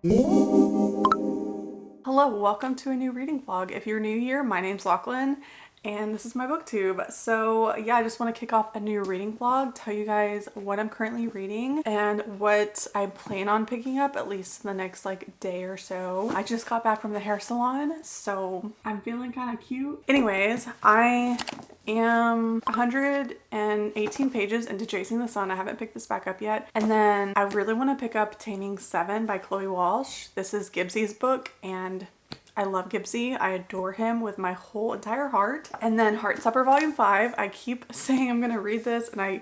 Hello, welcome to a new reading vlog. If you're new here, my name's Lachlan and this is my booktube. So yeah, I just want to kick off a new reading vlog, tell you guys what I'm currently reading and what I plan on picking up at least in the next like day or so. I just got back from the hair salon, so I'm feeling kind of cute. Anyways, I am 118 pages into Chasing the Sun. I haven't picked this back up yet. And then I really want to pick up Taming 7 by Chloe Walsh. This is Gibbsy's book and I love Gibbsy. I adore him with my whole entire heart. And then Heartstopper Volume 5. I keep saying I'm gonna read this and I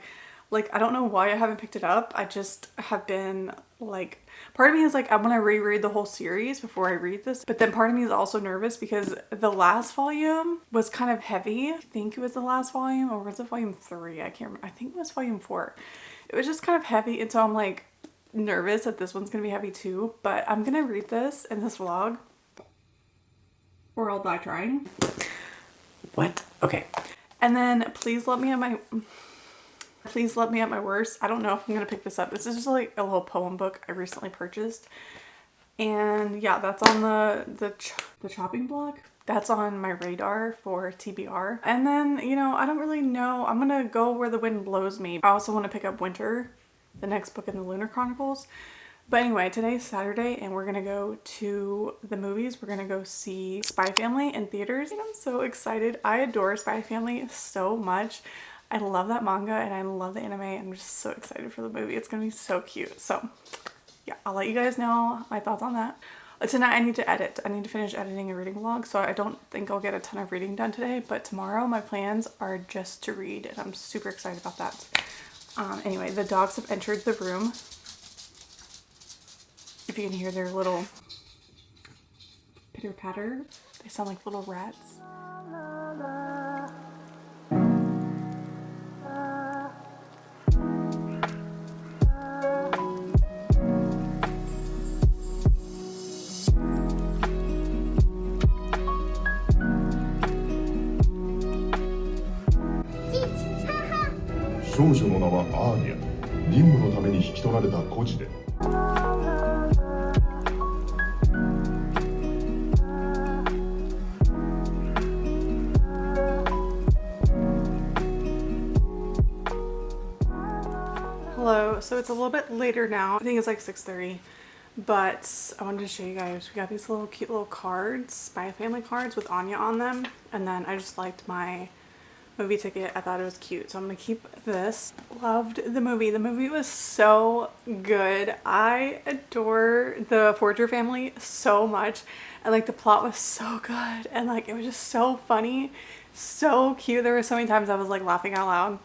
don't know why I haven't picked it up. I just have been like, part of me is like, I want to reread the whole series before I read this. But then part of me is also nervous because the last volume was kind of heavy. I think it was the last volume, or was it volume 3? I can't remember. I think it was volume 4. It was just kind of heavy. And so I'm like nervous that this one's gonna be heavy too. But I'm gonna read this in this vlog, or I'll die trying. What? Okay. And then please let me at my worst. I don't know if I'm gonna pick this up. This is just like a little poem book I recently purchased. And yeah, that's on the chopping block. That's on my radar for TBR. And then, you know, I don't really know. I'm gonna go where the wind blows me. I also want to pick up Winter, the next book in the Lunar Chronicles. But anyway, today's Saturday and we're gonna go to the movies. We're gonna go see Spy Family in theaters. And I'm so excited. I adore Spy Family so much. I love that manga and I love the anime. I'm just so excited for the movie. It's gonna be so cute. So yeah, I'll let you guys know my thoughts on that. Tonight I need to edit. I need to finish editing a reading vlog, so I don't think I'll get a ton of reading done today, but tomorrow my plans are just to read and I'm super excited about that. Anyway, the dogs have entered the room. If you can hear their little pitter patter, they sound like little rats.少女の名はアーニャ。任務のために引き取られた孤児で。Hello, so it's a little bit later now. I think it's like 6:30, but I wanted to show you guys. We got these little cute little cards, Spy Family cards with Anya on them, and then I just liked my movie ticket. I thought it was cute, so I'm gonna keep this. Loved the movie. The movie was so good. I adore the Forger family so much, and like the plot was so good, and like it was just so funny, so cute. There were so many times I was like laughing out loud.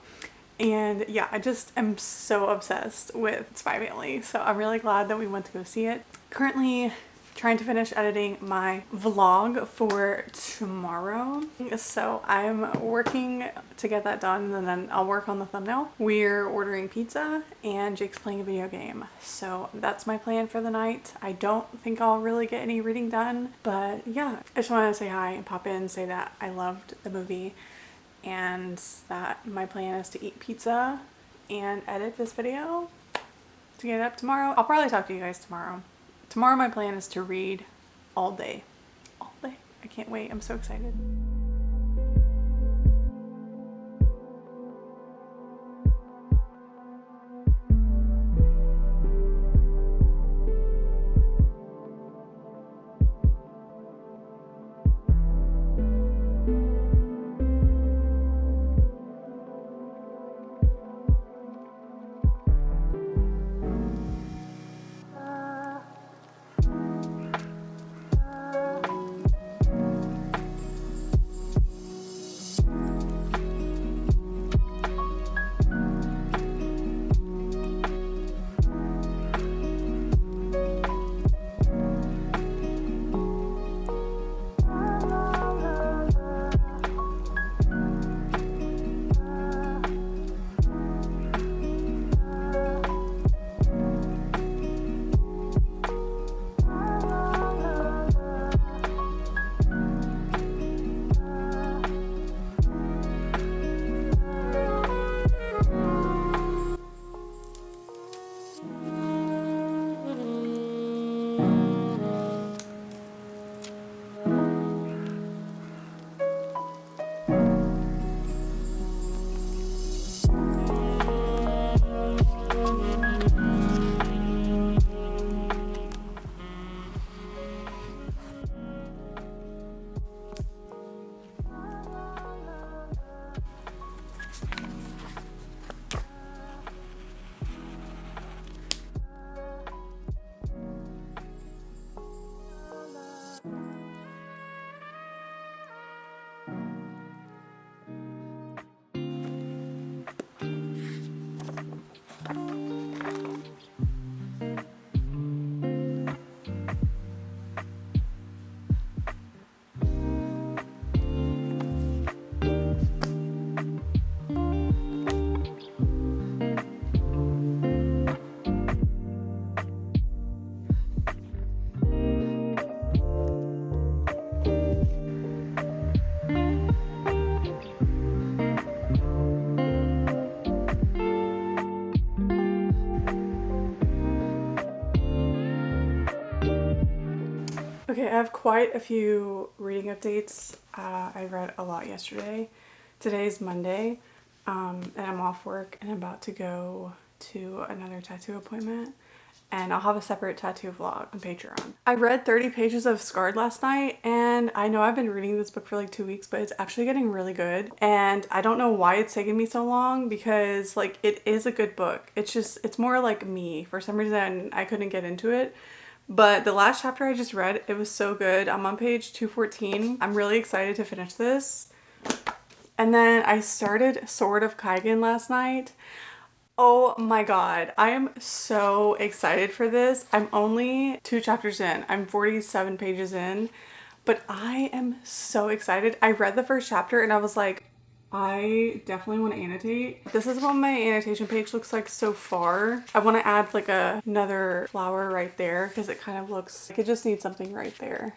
And yeah, I just am so obsessed with Spy Family, so I'm really glad that we went to go see it. Currently trying to finish editing my vlog for tomorrow, so I'm working to get that done and then I'll work on the thumbnail. We're ordering pizza and Jake's playing a video game, so that's my plan for the night. I don't think I'll really get any reading done, but yeah, I just wanted to say hi and pop in and say that I loved the movie and that my plan is to eat pizza and edit this video to get it up tomorrow. I'll probably talk to you guys tomorrow. Tomorrow my plan is to read all day. All day. I can't wait. I'm so excited. Okay, I have quite a few reading updates. I read a lot yesterday. Today's Monday, and I'm off work and I'm about to go to another tattoo appointment. And I'll have a separate tattoo vlog on Patreon. I read 30 pages of Scarred last night, and I know I've been reading this book for like 2 weeks, but it's actually getting really good. And I don't know why it's taken me so long, because like it is a good book. It's more like me. For some reason I couldn't get into it. But the last chapter I just read, it was so good. I'm on page 214. I'm really excited to finish this. And then I started Sword of Kaigen last night. Oh my god, I am so excited for this. I'm only 2 chapters in. I'm 47 pages in, but I am so excited. I read the first chapter and I was like, I definitely want to annotate. This is what my annotation page looks like so far. I want to add like another flower right there because it kind of looks like it just needs something right there.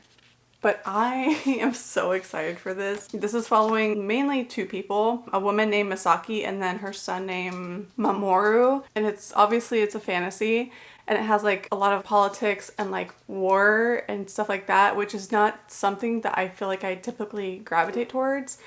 But I am so excited for this. This is following mainly 2 people, a woman named Misaki and then her son named Mamoru. And it's obviously it's a fantasy and it has like a lot of politics and like war and stuff like that, which is not something that I feel like I typically gravitate towards.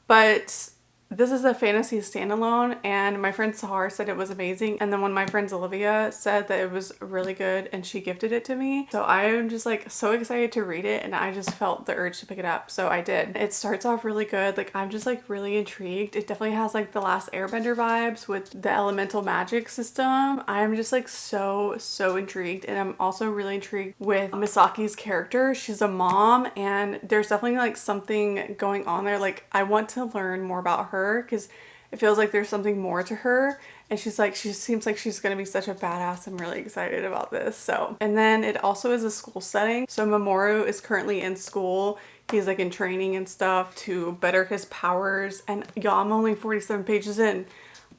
But this is a fantasy standalone, and my friend Sahar said it was amazing, and then one of my friends Olivia said that it was really good and she gifted it to me. So I am just like so excited to read it, and I just felt the urge to pick it up, so I did. It starts off really good. Like I'm just like really intrigued. It definitely has like the Last Airbender vibes with the elemental magic system. I'm just like so intrigued, and I'm also really intrigued with Misaki's character. She's a mom, and there's definitely like something going on there. Like I want to learn more about her because it feels like there's something more to her, and she seems like she's gonna be such a badass. I'm really excited about this. So, and then it also is a school setting, so Mamoru is currently in school. He's like in training and stuff to better his powers, and y'all, I'm only 47 pages in,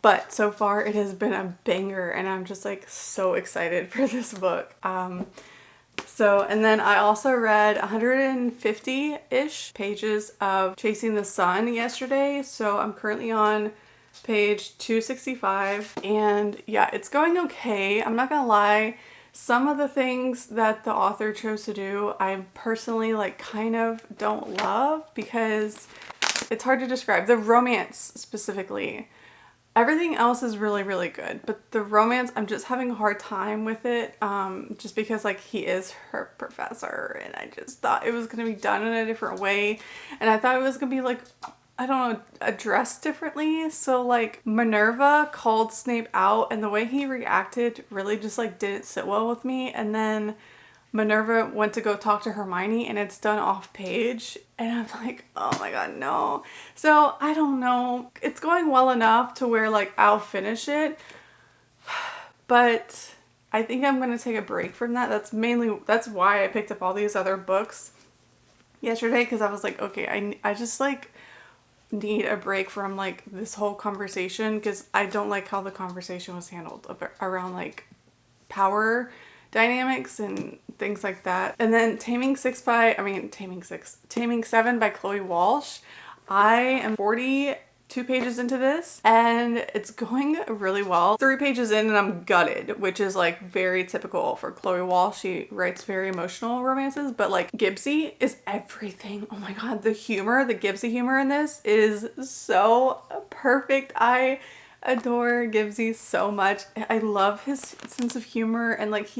but so far it has been a banger, and I'm just like so excited for this book. So, and then I also read 150-ish pages of Chasing the Sun yesterday. So I'm currently on page 265, and yeah, it's going okay. I'm not gonna lie. Some of the things that the author chose to do, I personally like kind of don't love because it's hard to describe. The romance specifically. Everything else is really good, but the romance, I'm just having a hard time with it, just because like he is her professor, and I just thought it was going to be done in a different way, and I thought it was going to be like, I don't know, addressed differently. So like Minerva called Snape out, and the way he reacted really just like didn't sit well with me, and then Minerva went to go talk to Hermione and it's done off page, and I'm like, oh my god, no. So I don't know. It's going well enough to where like I'll finish it, but I think I'm gonna take a break from that. That's why I picked up all these other books yesterday, because I was like, okay, I just like need a break from like this whole conversation, because I don't like how the conversation was handled around like power dynamics and things like that. And then Taming 7 by Chloe Walsh. I am 42 pages into this and it's going really well. 3 pages in and I'm gutted, which is like very typical for Chloe Walsh. She writes very emotional romances, but like Gibbsy is everything. Oh my god, the Gibbsy humor in this is so perfect. I adore Gibbsy so much. I love his sense of humor, and like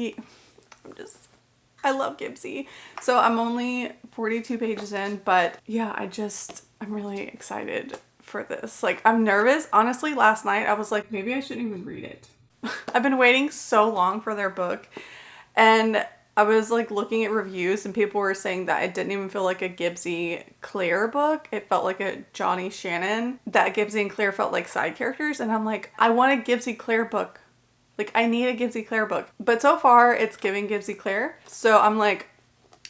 I love Gibbsy. So I'm only 42 pages in, but yeah, I'm really excited for this. Like I'm nervous. Honestly, last night I was like, maybe I shouldn't even read it. I've been waiting so long for their book, and I was like looking at reviews and people were saying that it didn't even feel like a Gibbsy Claire book. It felt like a Johnny Shannon. That Gibbsy and Claire felt like side characters, and I'm like, I want a Gibbsy Claire book. Like I need a Gibbsy Claire book. But so far it's giving Gibbsy Claire. So I'm like,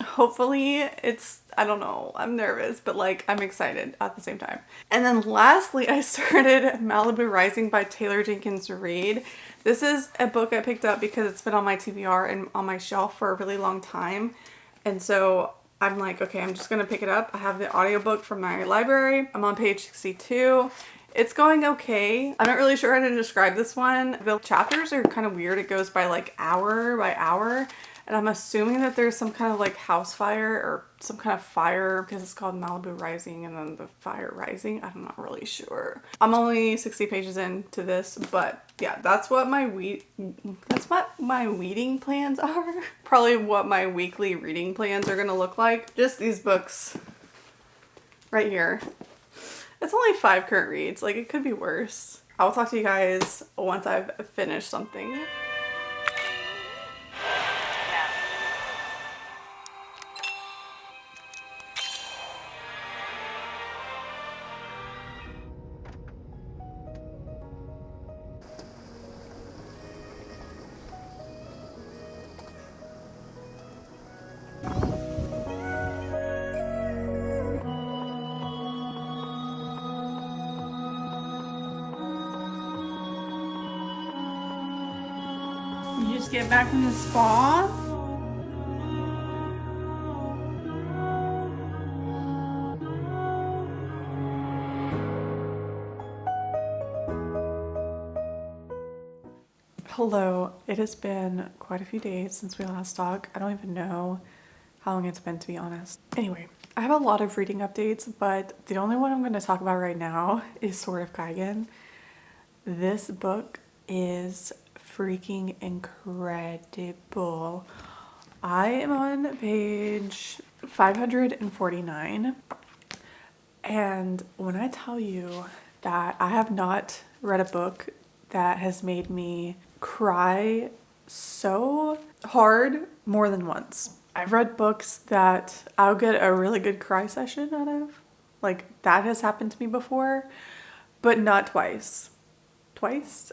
hopefully I don't know, I'm nervous, but like I'm excited at the same time. And then lastly, I started Malibu Rising by Taylor Jenkins Reid. This is a book I picked up because it's been on my TBR and on my shelf for a really long time. And so I'm like, okay, I'm just gonna pick it up. I have the audiobook from my library. I'm on page 62. It's going okay. I'm not really sure how to describe this one. The chapters are kind of weird. It goes by like hour by hour. And I'm assuming that there's some kind of like house fire or some kind of fire because it's called Malibu Rising and then the fire rising. I'm not really sure. I'm only 60 pages into this, but yeah, that's what my reading plans are. Probably what my weekly reading plans are gonna look like. Just these books right here. It's only 5 current reads. Like, it could be worse. I'll talk to you guys once I've finished something. You just get back from the spa? Hello, it has been quite a few days since we last talked. I don't even know how long it's been, to be honest. Anyway, I have a lot of reading updates, but the only one I'm going to talk about right now is Sword of Kaigen. This book is freaking incredible. I am on page 549, and when I tell you that I have not read a book that has made me cry so hard more than once. I've read books that I'll get a really good cry session out of. Like, that has happened to me before, but not twice. Twice?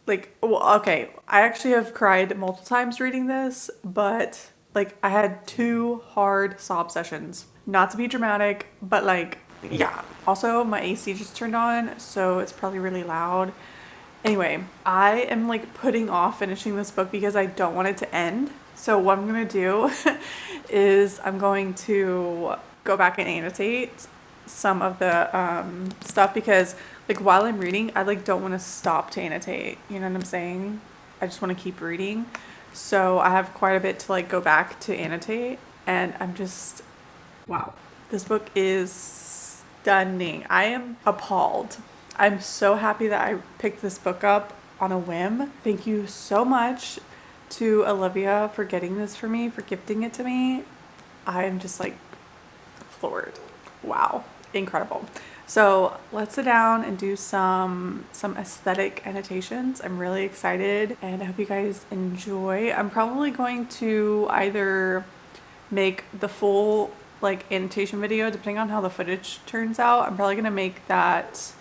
Like, well, okay, I actually have cried multiple times reading this, but like I had 2 hard sob sessions. Not to be dramatic, but like, yeah. Also, my AC just turned on, so it's probably really loud. Anyway, I am like putting off finishing this book because I don't want it to end. So what I'm gonna do is I'm going to go back and annotate some of the stuff because like while I'm reading, I like don't want to stop to annotate. You know what I'm saying? I just want to keep reading. So I have quite a bit to like go back to annotate, and I'm just, wow. This book is stunning. I am appalled. I'm so happy that I picked this book up on a whim. Thank you so much to Olivia for getting this for me, for gifting it to me. I'm just like floored. Wow, incredible. So let's sit down and do some aesthetic annotations. I'm really excited and I hope you guys enjoy. I'm probably going to either make the full like annotation video depending on how the footage turns out. I'm probably gonna make that.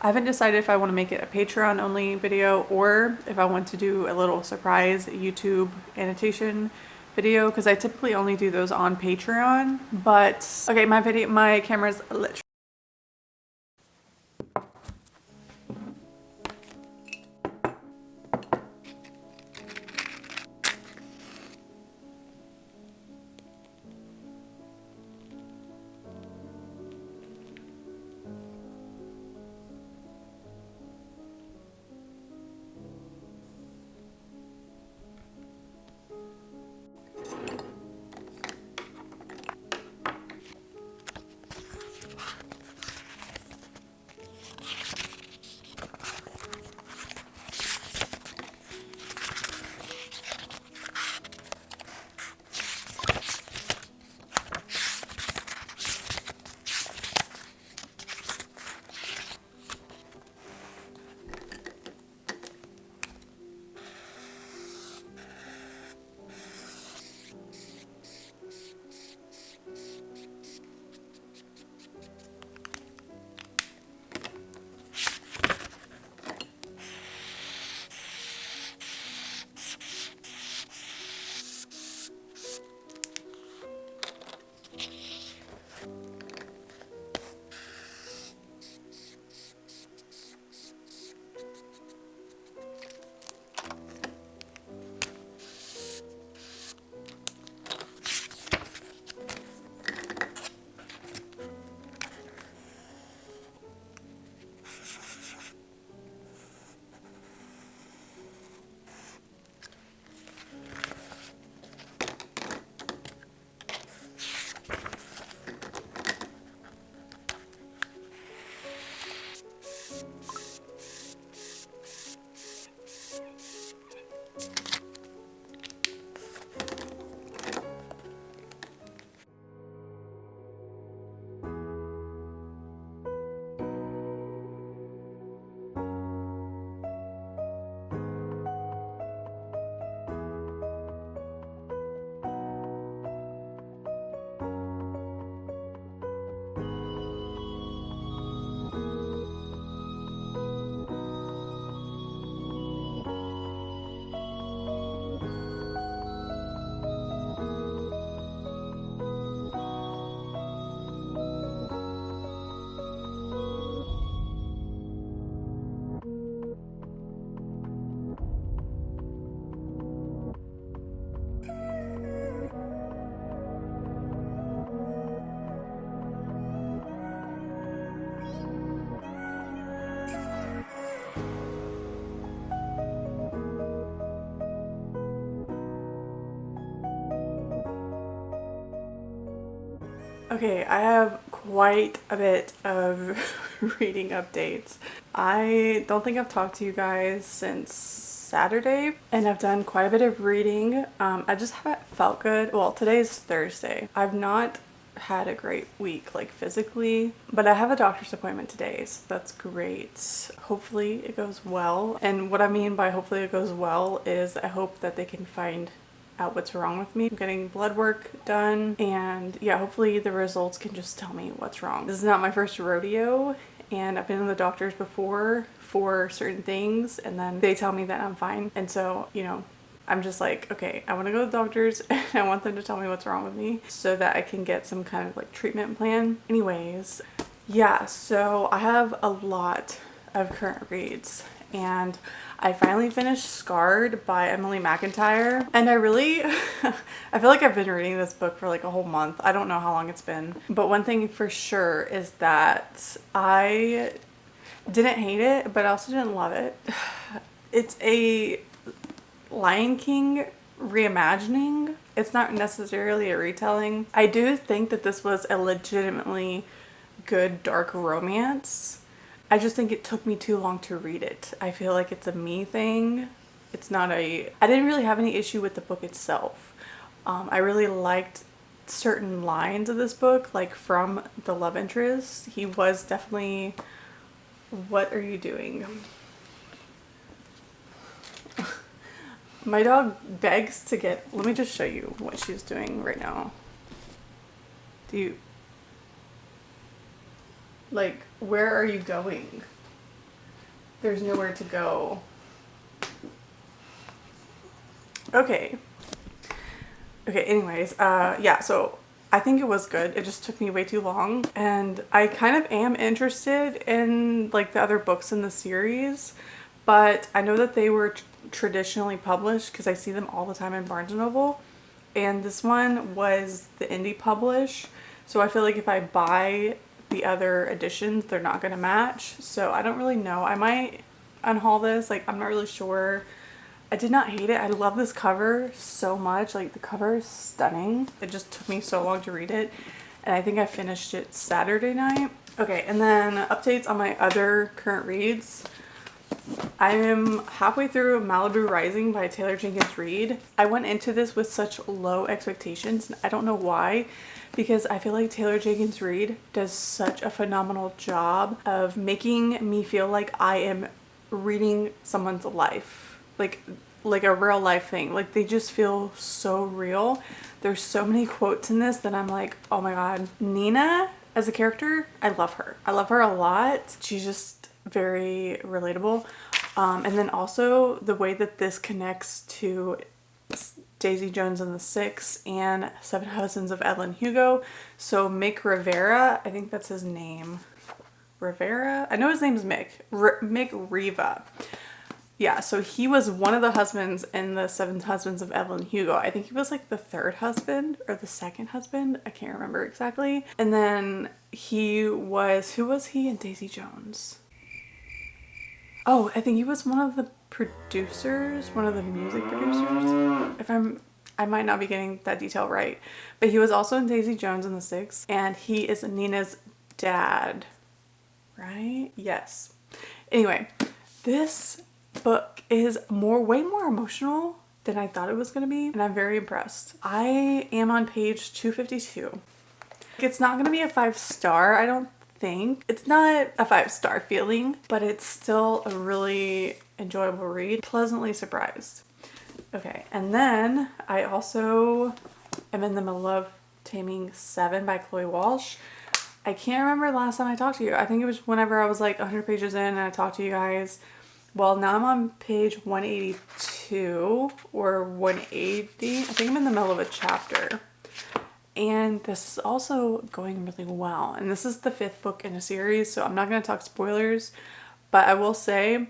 I haven't decided if I want to make it a Patreon only video or if I want to do a little surprise YouTube annotation video because I typically only do those on Patreon. But okay, my camera's lit. Okay, I have quite a bit of reading updates. I don't think I've talked to you guys since Saturday, and I've done quite a bit of reading. I just haven't felt good. Well, today's Thursday. I've not had a great week, like physically, but I have a doctor's appointment today, so that's great. Hopefully it goes well. And what I mean by hopefully it goes well is I hope that they can find out what's wrong with me. I'm getting blood work done, and yeah, hopefully the results can just tell me what's wrong. This is not my first rodeo, and I've been to the doctors before for certain things, and then they tell me that I'm fine. And so, you know, I'm just like, okay, I want to go to the doctors and I want them to tell me what's wrong with me so that I can get some kind of like treatment plan. Anyways, yeah, so I have a lot of current reads, and I finally finished Scarred by Emily McIntyre, and I really I feel like I've been reading this book for like a whole month. I don't know how long it's been, but one thing for sure is that I didn't hate it, but I also didn't love it. It's a Lion King reimagining. It's not necessarily a retelling. I do think that this was a legitimately good dark romance. I just think it took me too long to read it. I feel like it's a me thing. It's not a... I didn't really have any issue with the book itself. I really liked certain lines of this book, like from the love interest. He was definitely... What are you doing? My dog begs to get... Let me just show you what she's doing right now. Do you... Like, where are you going? There's nowhere to go. Okay. Okay, anyways, yeah, so I think it was good. It just took me way too long. And I kind of am interested in, like, the other books in the series. But I know that they were traditionally published because I see them all the time in Barnes & Noble. And this one was the indie publish. So I feel like if I buy the other editions, they're not going to match. So I don't really know. I might unhaul this. Like, I'm not really sure. I did not hate it. I love this cover so much. Like, the cover is stunning. It just took me so long to read it. And I think I finished it Saturday night. Okay, and then updates on my other current reads. I am halfway through Malibu Rising by Taylor Jenkins Reid. I went into this with such low expectations, and I don't know why, because I feel like Taylor Jenkins Reid does such a phenomenal job of making me feel like I am reading someone's life, like a real life thing. Like, they just feel so real. There's so many quotes in this that I'm like, oh my god. Nina as a character, I love her. I love her a lot. She's just very relatable. And then also the way that this connects to Daisy Jones and the Six and Seven Husbands of Evelyn Hugo. So Mick Rivera, I think that's his name. Rivera? I know his name is Mick. Mick Riva. Yeah, so he was one of the husbands in the Seven Husbands of Evelyn Hugo. I think he was like the third husband or the second husband. I can't remember exactly. And then he was, who was he in Daisy Jones? Oh, I think he was one of the producers, one of the music producers. I might not be getting that detail right, but he was also in Daisy Jones and the Six, and he is Nina's dad, right? Yes. Anyway, this book is way more emotional than I thought it was gonna be, and I'm very impressed. I am on page 252. It's not gonna be a 5-star, I don't think. It's not a 5-star feeling, but it's still a really enjoyable read. Pleasantly surprised. Okay, and then I also am in the middle of Taming 7 by Chloe Walsh. I can't remember the last time I talked to you. I think it was whenever I was like 100 pages in and I talked to you guys. Well, now I'm on page 182 or 180. I think I'm in the middle of a chapter. And this is also going really well. And this is the 5th book in a series, so I'm not going to talk spoilers. But I will say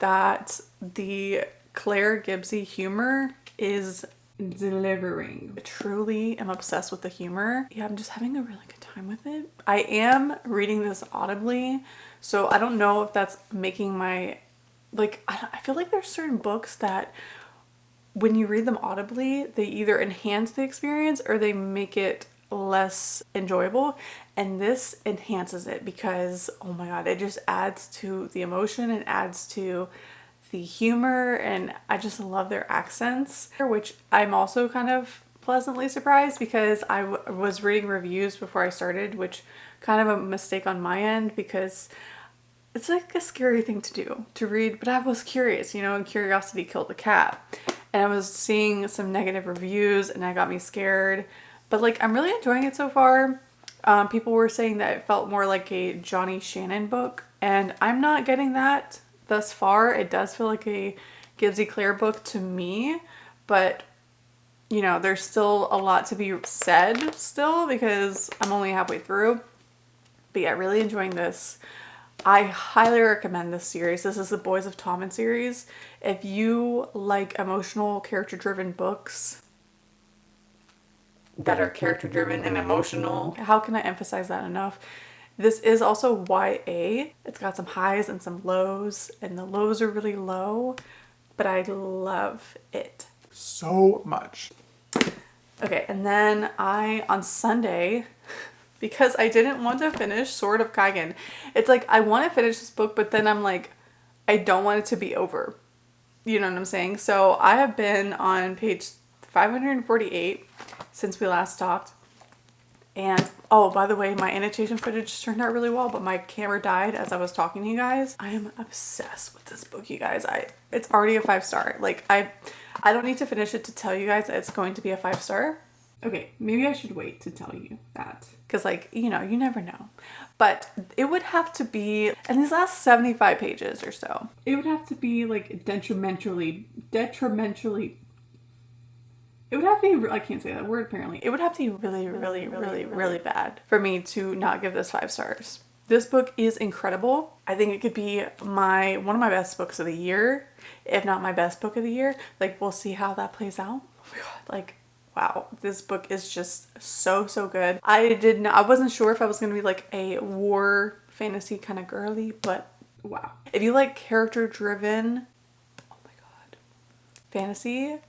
that the Claire Gibbsy humor is delivering. I truly am obsessed with the humor. Yeah, I'm just having a really good time with it. I am reading this audibly, so I don't know if that's making my, like, I feel like there's certain books that when you read them audibly, they either enhance the experience or they make it less enjoyable, and this enhances it because, oh my god, it just adds to the emotion and adds to the humor, and I just love their accents, which I'm also kind of pleasantly surprised because I was reading reviews before I started, which kind of a mistake on my end because it's like a scary thing to do, to read, but I was curious, you know, and curiosity killed the cat. And I was seeing some negative reviews and that got me scared, but like I'm really enjoying it so far. People were saying that it felt more like a Johnny Shannon book, and I'm not getting that thus far. It does feel like a Gibbsy Claire book to me, but you know, there's still a lot to be said still because I'm only halfway through. But yeah, really enjoying this. I highly recommend this series. This is the Boys of Tommen series. If you like emotional, character-driven books that are character-driven and emotional, how can I emphasize that enough? This is also YA. It's got some highs and some lows, and the lows are really low, but I love it so much. Okay, and then on Sunday, because I didn't want to finish Sword of Kaigen. It's like, I want to finish this book, but then I'm like, I don't want it to be over. You know what I'm saying? So I have been on page 548 since we last talked. And, oh, by the way, my annotation footage turned out really well, but my camera died as I was talking to you guys. I am obsessed with this book, you guys. It's already a 5-star. Like, I don't need to finish it to tell you guys that it's going to be a 5-star. Okay, maybe I should wait to tell you that. Because, like, you know, you never know. But it would have to be, in these last 75 pages or so, it would have to be, like, detrimentally, it would have to be, I can't say that word apparently. It would have to be really bad for me to not give this 5 stars. This book is incredible. I think it could be one of my best books of the year, if not my best book of the year. Like, we'll see how that plays out. Oh my god, like, wow, this book is just so good. I wasn't sure if I was gonna be like a war fantasy kind of girly, but wow. If you like character-driven, oh my god,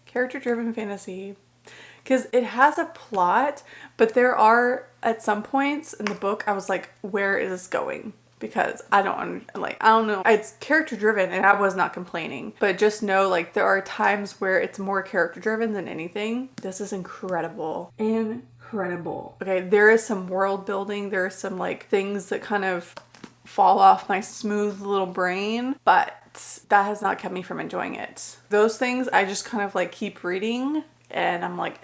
character-driven fantasy, because it has a plot, but there are, at some points in the book, I was like, where is this going? Because I don't know. It's character driven and I was not complaining, but just know, like, there are times where it's more character driven than anything. This is incredible. Okay, there is some world building. There are some like things that kind of fall off my smooth little brain, but that has not kept me from enjoying it. Those things I just kind of like keep reading and I'm like,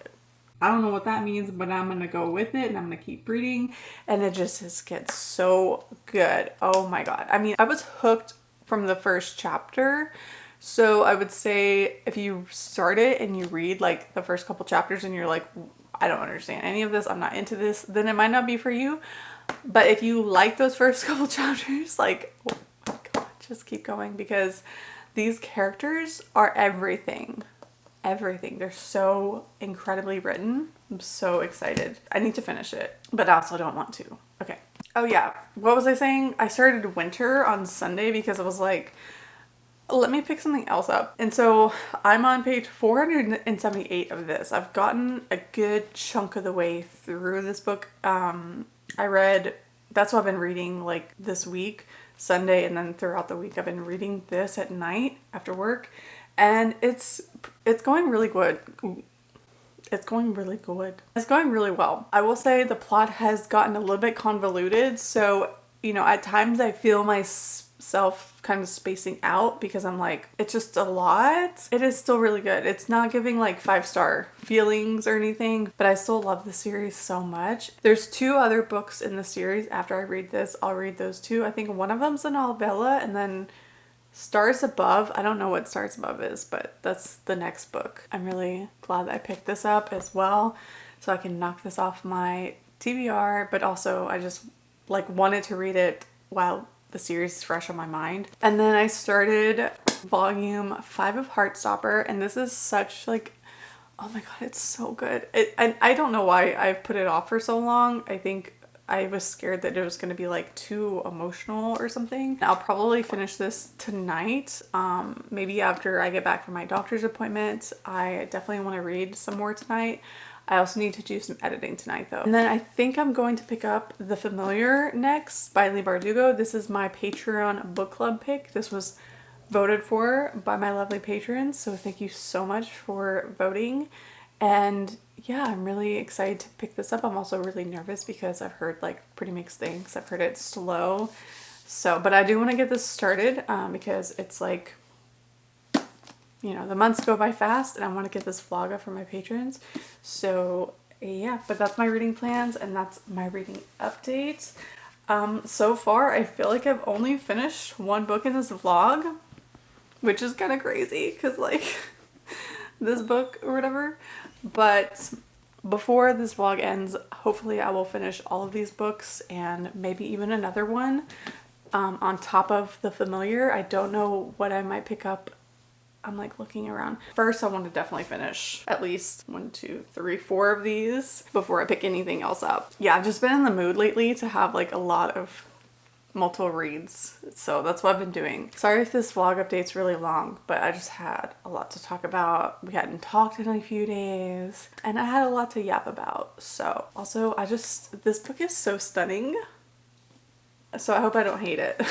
I don't know what that means, but I'm gonna go with it and I'm gonna keep reading, and it just gets so good. Oh my god. I mean, I was hooked from the first chapter. So I would say if you start it and you read like the first couple chapters and you're like, I don't understand any of this, I'm not into this, then it might not be for you. But if you like those first couple chapters, like, oh my god, just keep going, because these characters are everything. They're so incredibly written. I'm so excited. I need to finish it, but I also don't want to. Okay. Oh yeah, what was I saying? I started Winter on Sunday because I was like, let me pick something else up. And so I'm on page 478 of this. I've gotten a good chunk of the way through this book. That's what I've been reading like this week. Sunday, and then throughout the week I've been reading this at night after work, and it's going really good. It's going really good. It's going really well. I will say the plot has gotten a little bit convoluted, so you know, at times I feel myself kind of spacing out because I'm like, it's just a lot. It is still really good. It's not giving like 5-star feelings or anything, but I still love the series so much. There's 2 other books in the series. After I read this, I'll read those 2. I think one of them's a novella, and then Stars Above, I don't know what Stars Above is, but that's the next book. I'm really glad that I picked this up as well, so I can knock this off my TBR, but also I just like wanted to read it while the series is fresh on my mind. And then I started volume 5 of Heartstopper, and this is such like, oh my god, it's so good. I don't know why I've put it off for so long. I think I was scared that it was going to be like too emotional or something. I'll probably finish this tonight, maybe after I get back from my doctor's appointment. I definitely want to read some more tonight. I also need to do some editing tonight though. And then I think I'm going to pick up The Familiar next by Leigh Bardugo. This is my Patreon book club pick. This was voted for by my lovely patrons, so thank you so much for voting. And yeah, I'm really excited to pick this up. I'm also really nervous because I've heard like pretty mixed things. I've heard it's slow, so but I do want to get this started because it's like, you know, the months go by fast and I want to get this vlog up for my patrons. So yeah, but that's my reading plans and that's my reading update. So far I feel like I've only finished 1 book in this vlog, which is kind of crazy because like this book or whatever. But before this vlog ends, hopefully I will finish all of these books and maybe even another one on top of The Familiar. I don't know what I might pick up. I'm like looking around. First, I want to definitely finish at least 1, 2, 3, 4 of these before I pick anything else up. Yeah, I've just been in the mood lately to have like a lot of multiple reads, so that's what I've been doing. Sorry if this vlog update's really long, but I just had a lot to talk about. We hadn't talked in a few days and I had a lot to yap about. So also this book is so stunning, so I hope I don't hate it.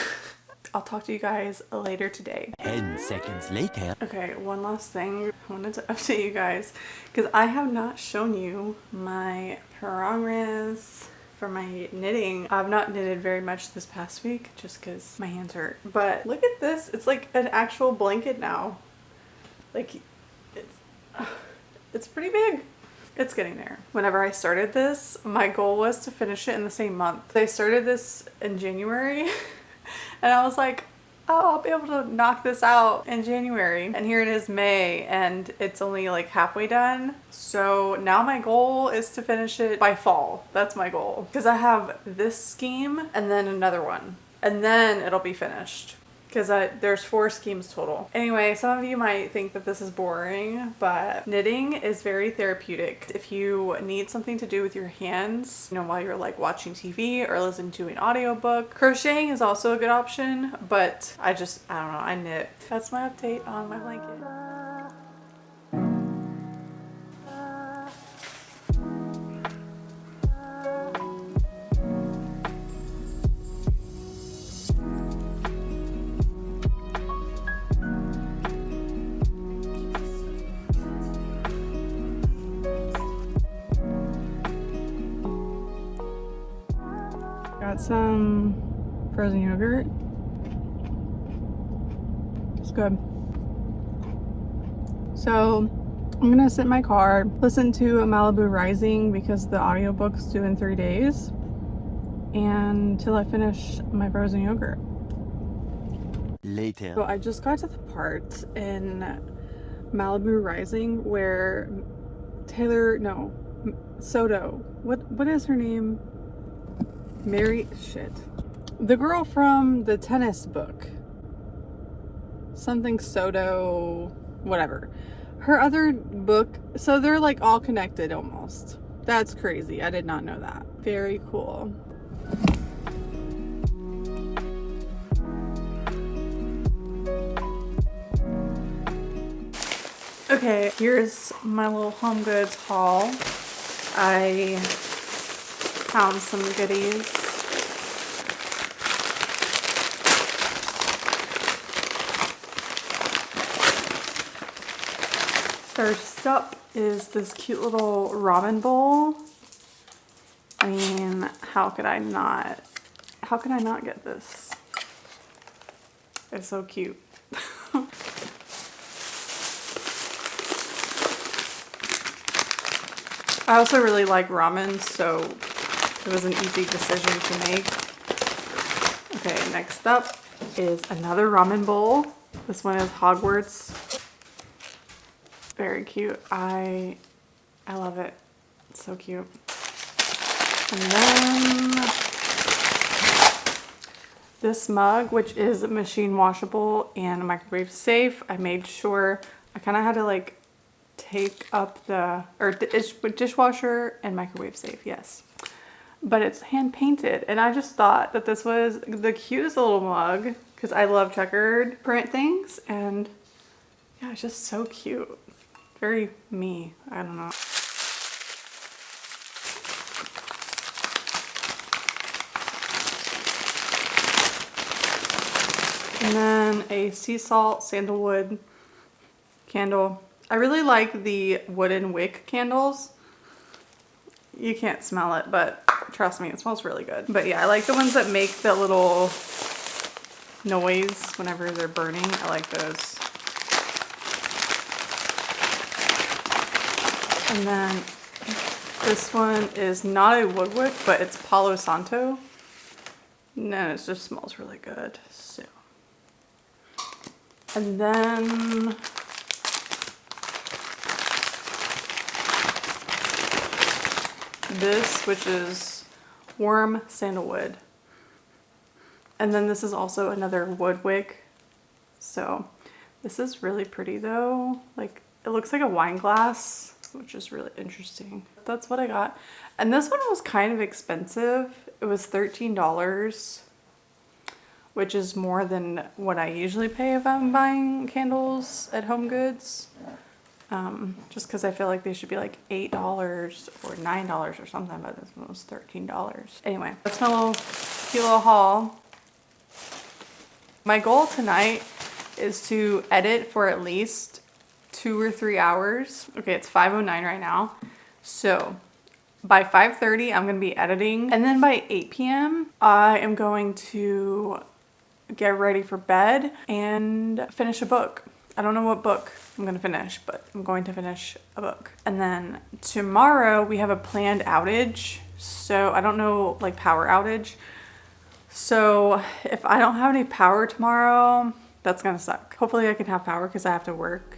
I'll talk to you guys later today. 10 seconds later. Okay, one last thing. I wanted to update you guys because I have not shown you my progress for my knitting. I've not knitted very much this past week just because my hands hurt. But look at this. It's like an actual blanket now. Like, it's pretty big. It's getting there. Whenever I started this, my goal was to finish it in the same month. I started this in January and I was like, oh, I'll be able to knock this out in January. And here it is May and it's only like halfway done. So now my goal is to finish it by fall. That's my goal. Because I have this scheme and then another one. And then it'll be finished. Because there's 4 schemes total. Anyway, some of you might think that this is boring, but knitting is very therapeutic. If you need something to do with your hands, you know, while you're like watching TV or listening to an audiobook, crocheting is also a good option, but I don't know, I knit. That's my update on my blanket. Got some frozen yogurt. It's good. So I'm gonna sit in my car, listen to a Malibu Rising because the audiobook's due in 3 days, and till I finish my frozen yogurt. Later. So I just got to the part in Malibu Rising where Soto, what is her name? The girl from the tennis book. Something Soto, whatever. Her other book, so they're like all connected almost. That's crazy. I did not know that. Very cool. Okay, here's my little home goods haul. I found some goodies. First up is this cute little ramen bowl. I mean, how could I not get this? It's so cute. I also really like ramen, so it was an easy decision to make. Okay, next up is another ramen bowl. This one is Hogwarts. Very cute. I love it. It's so cute. And then this mug, which is machine washable and microwave safe. I made sure I kind of had to like take up the dishwasher and microwave safe, yes. But it's hand painted, and I just thought that this was the cutest little mug because I love checkered print things, and yeah, it's just so cute. Very me. I don't know. And then a sea salt sandalwood candle. I really like the wooden wick candles. You can't smell it, but trust me, it smells really good. But yeah, I like the ones that make the little noise whenever they're burning. I like those. And then this one is not a wood wick, but it's Palo Santo. And it just smells really good. So, and then this, which is warm sandalwood. And then this is also another wood wick. So this is really pretty though. Like, it looks like a wine glass, which is really interesting. That's what I got. And this one was kind of expensive. It was $13, which is more than what I usually pay if I'm buying candles at Home Goods. Just because I feel like they should be like $8 or $9 or something, but this one was $13. Anyway, that's my little cute little haul. My goal tonight is to edit for at least 2 or 3 hours. Okay, it's 5:09 right now. So by 5:30, I'm going to be editing. And then by 8 p.m., I am going to get ready for bed and finish a book. I don't know what book I'm going to finish, but I'm going to finish a book. And then tomorrow we have a planned outage. So I don't know, like power outage. So if I don't have any power tomorrow, that's going to suck. Hopefully I can have power because I have to work.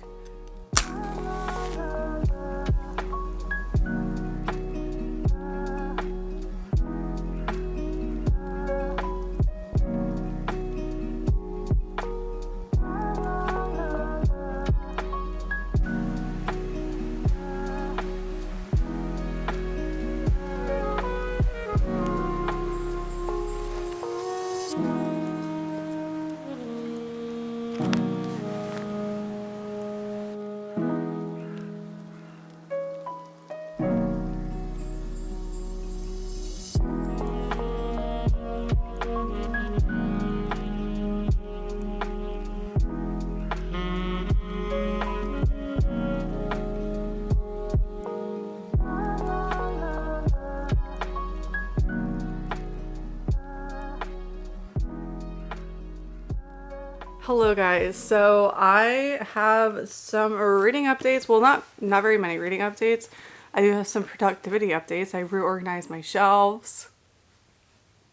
Hello guys, so I have some reading updates. Well, not very many reading updates. I do have some productivity updates. I reorganized my shelves.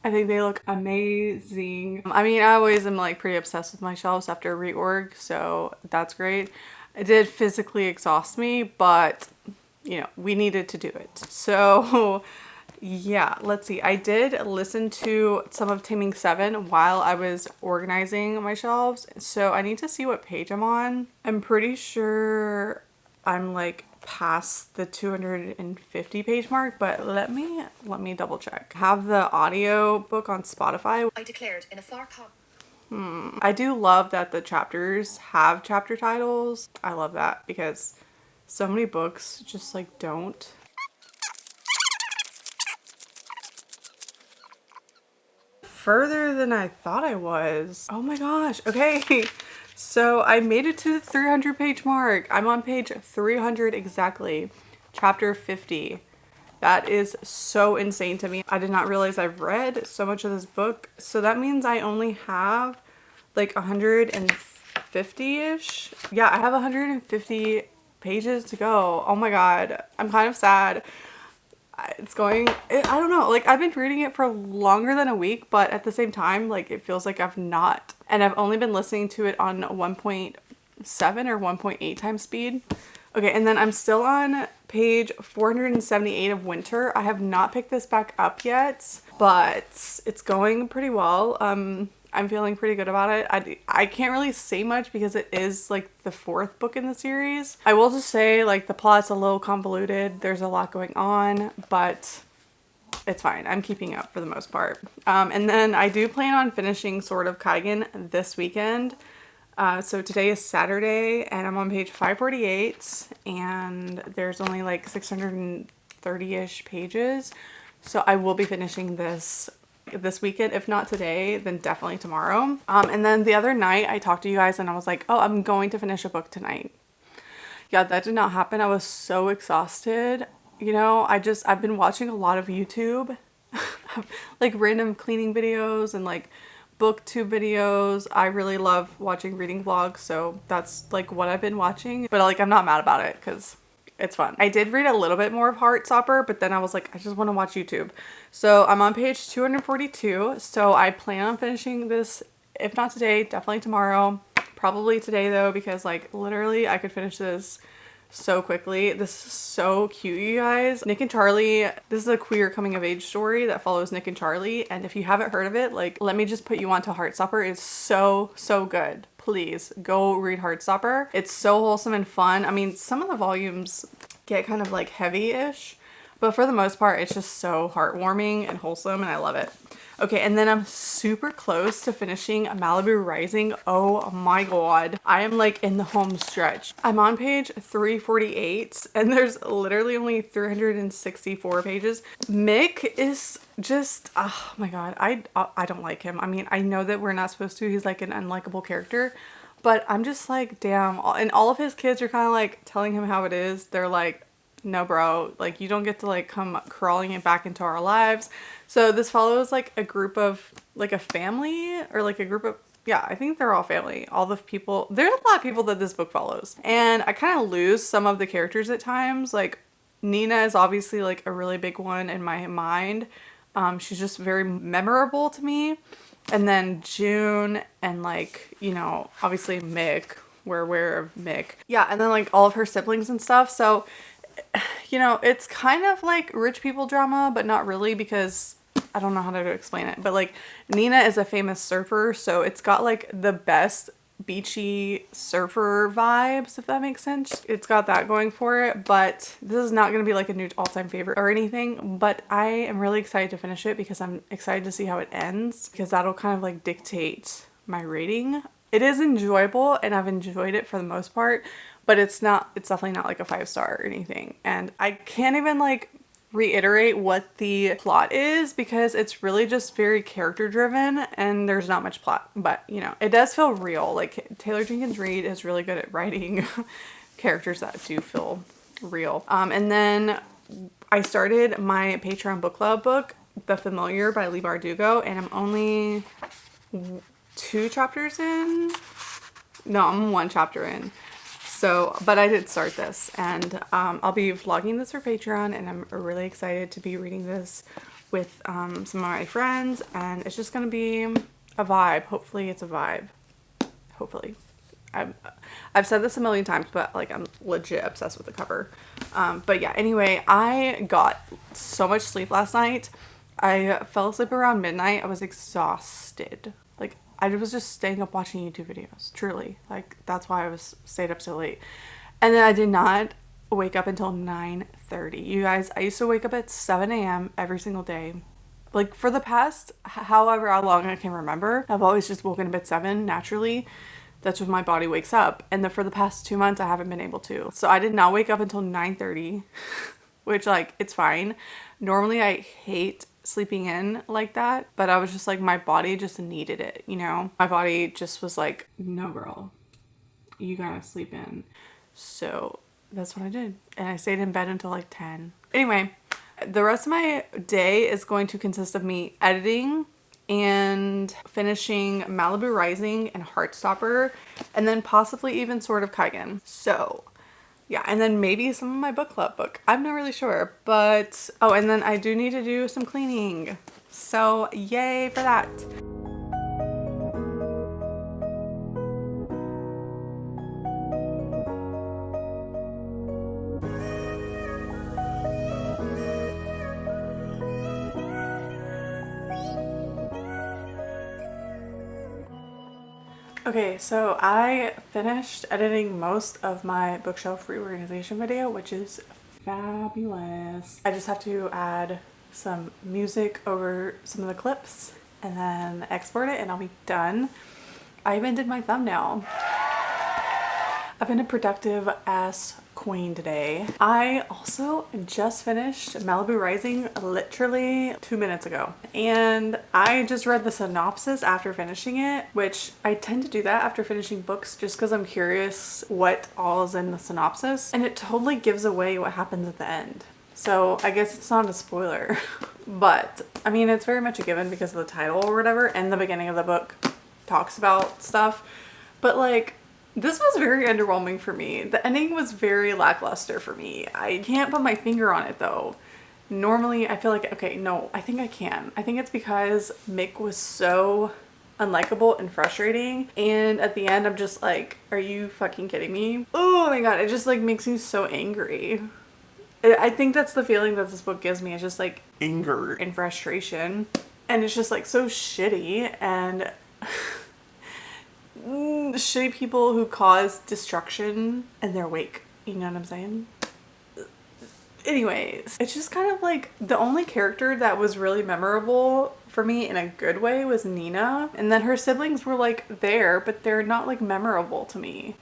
I think they look amazing. I mean, I always am like pretty obsessed with my shelves after a reorg, so that's great. It did physically exhaust me, but you know, we needed to do it. So yeah, let's see. I did listen to some of Taming 7 while I was organizing my shelves. So I need to see what page I'm on. I'm pretty sure I'm like past the 250 page mark, but let me double check. I have the audio book on Spotify. I declared in a far I do love that the chapters have chapter titles. I love that because so many books just like don't. Further than I thought I was. Oh my gosh. Okay. So I made it to the 300 page mark. I'm on page 300 exactly. Chapter 50. That is so insane to me. I did not realize I've read so much of this book. So that means I only have like 150-ish. Yeah, I have 150 pages to go. Oh my god. I'm kind of sad. It's going, I don't know, like I've been reading it for longer than a week, but at the same time, like it feels like I've not. And I've only been listening to it on 1.7 or 1.8 times speed. Okay, and then I'm still on page 478 of Winter. I have not picked this back up yet, but it's going pretty well. I'm feeling pretty good about it. I can't really say much because it is like the 4th book in the series. I will just say like the plot's a little convoluted. There's a lot going on, but it's fine. I'm keeping up for the most part. And then I do plan on finishing Sword of Kaigen this weekend. So today is Saturday and I'm on page 548 and there's only like 630-ish pages. So I will be finishing this weekend. If not today, then definitely tomorrow. And then the other night I talked to you guys and I was like, oh, I'm going to finish a book tonight. Yeah, that did not happen. I was so exhausted. You know, I've been watching a lot of YouTube, like random cleaning videos and like booktube videos. I really love watching reading vlogs, so that's like what I've been watching. But like I'm not mad about it because it's fun. I did read a little bit more of Heartstopper, but then I was like, I just want to watch YouTube. So I'm on page 242. So I plan on finishing this, if not today, definitely tomorrow. Probably today though, because like literally I could finish this so quickly. This is so cute, you guys. Nick and Charlie, this is a queer coming of age story that follows Nick and Charlie. And if you haven't heard of it, like let me just put you on to Heartstopper. It's so good. Please go read Heartstopper. It's so wholesome and fun. I mean, some of the volumes get kind of like heavy-ish, but for the most part, it's just so heartwarming and wholesome and I love it. Okay, and then I'm super close to finishing Malibu Rising. Oh my god. I am like in the home stretch. I'm on page 348 and there's literally only 364 pages. Mick is just, oh my god. I don't like him. I mean, I know that we're not supposed to. He's like an unlikable character. But I'm just like, damn. And all of his kids are kind of like telling him how it is. They're like, no bro, like you don't get to like come crawling it back into our lives. So this follows like a group of like a family or like a group of, yeah, I think they're all family. All the people, there's a lot of people that this book follows. And I kind of lose some of the characters at times. Like Nina is obviously like a really big one in my mind. She's just very memorable to me. And then June and like, you know, obviously Mick, we're aware of Mick. Yeah, and then like all of her siblings and stuff. So you know, it's kind of like rich people drama, but not really because I don't know how to explain it. But like Nina is a famous surfer, so it's got like the best beachy surfer vibes, if that makes sense. It's got that going for it, but this is not going to be like a new all-time favorite or anything, but I am really excited to finish it because I'm excited to see how it ends because that'll kind of like dictate my rating. It is enjoyable and I've enjoyed it for the most part, but it's definitely not like a 5-star or anything. And I can't even like reiterate what the plot is because it's really just very character driven and there's not much plot, but you know, it does feel real. Like Taylor Jenkins Reid is really good at writing characters that do feel real. And then I started my Patreon book club book, The Familiar by Leigh Bardugo, and I'm only 2 chapters in. No, I'm 1 chapter in. So, but I did start this and I'll be vlogging this for Patreon and I'm really excited to be reading this with some of my friends and it's just going to be a vibe. Hopefully it's a vibe. Hopefully. I've said this a million times, but like I'm legit obsessed with the cover. But yeah, anyway, I got so much sleep last night. I fell asleep around midnight. I was exhausted. Like I was just staying up watching YouTube videos, truly. Like that's why I stayed up so late. And then I did not wake up until 9:30. You guys, I used to wake up at 7 a.m. every single day. Like for the past however how long I can remember, I've always just woken up at 7 naturally. That's when my body wakes up. And then for the past 2 months, I haven't been able to. So I did not wake up until 9:30, which like, it's fine. Normally I hate sleeping in like that, but I was just like, my body just needed it, you know? My body just was like, no girl, you gotta sleep in. So that's what I did. And I stayed in bed until like 10. Anyway, the rest of my day is going to consist of me editing and finishing Malibu Rising and Heartstopper, and then possibly even sort of Kaigen. So yeah, and then maybe some of my book club book. I'm not really sure, but oh, and then I do need to do some cleaning. So yay for that. Okay, so I finished editing most of my bookshelf reorganization video, which is fabulous. I just have to add some music over some of the clips and then export it and I'll be done. I even did my thumbnail. I've been a productive ass queen today. I also just finished Malibu Rising literally 2 minutes ago. And I just read the synopsis after finishing it, which I tend to do that after finishing books just because I'm curious what all is in the synopsis. And it totally gives away what happens at the end. So I guess it's not a spoiler, but I mean, it's very much a given because of the title or whatever. And the beginning of the book talks about stuff, but like, this was very underwhelming for me. The ending was very lackluster for me. I can't put my finger on it though. Normally I feel like, okay, no, I think I can. I think it's because Mick was so unlikable and frustrating. And at the end I'm just like, are you fucking kidding me? Oh my God, it just like makes me so angry. I think that's the feeling that this book gives me. It's just like anger and frustration. And it's just like so shitty and shitty people who cause destruction in their wake. You know what I'm saying? Anyways, it's just kind of like the only character that was really memorable for me in a good way was Nina. And then her siblings were like there, but they're not like memorable to me.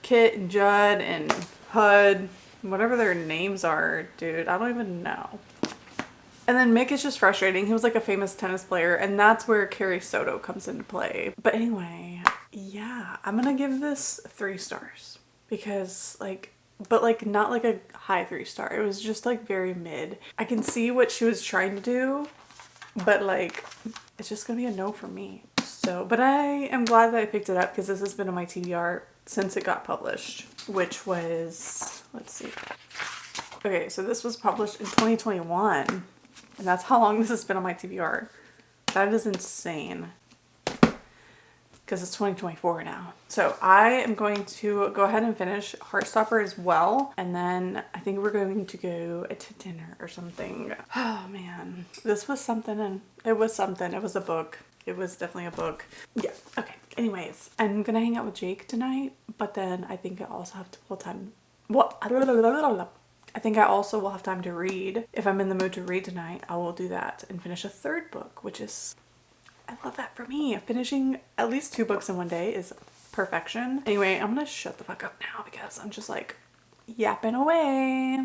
Kit and Judd and Hud, whatever their names are, dude, I don't even know. And then Mick is just frustrating. He was like a famous tennis player, and that's where Carrie Soto comes into play. But anyway, yeah, I'm gonna give this 3 stars because like, but like not like a high 3-star. It was just like very mid. I can see what she was trying to do, but like, it's just gonna be a no for me. So, but I am glad that I picked it up because this has been on my TBR since it got published, which was, let's see. Okay, so this was published in 2021. And that's how long this has been on my TBR. That is insane. Because it's 2024 now. So I am going to go ahead and finish Heartstopper as well. And then I think we're going to go to dinner or something. Oh man. This was something and it was something. It was a book. It was definitely a book. Yeah. Okay. Anyways, I'm going to hang out with Jake tonight. But then I think I also have to pull time. What? I think I also will have time to read. If I'm in the mood to read tonight, I will do that and finish a 3rd book, which is, I love that for me. Finishing at least 2 books in one day is perfection. Anyway, I'm gonna shut the fuck up now because I'm just like yapping away.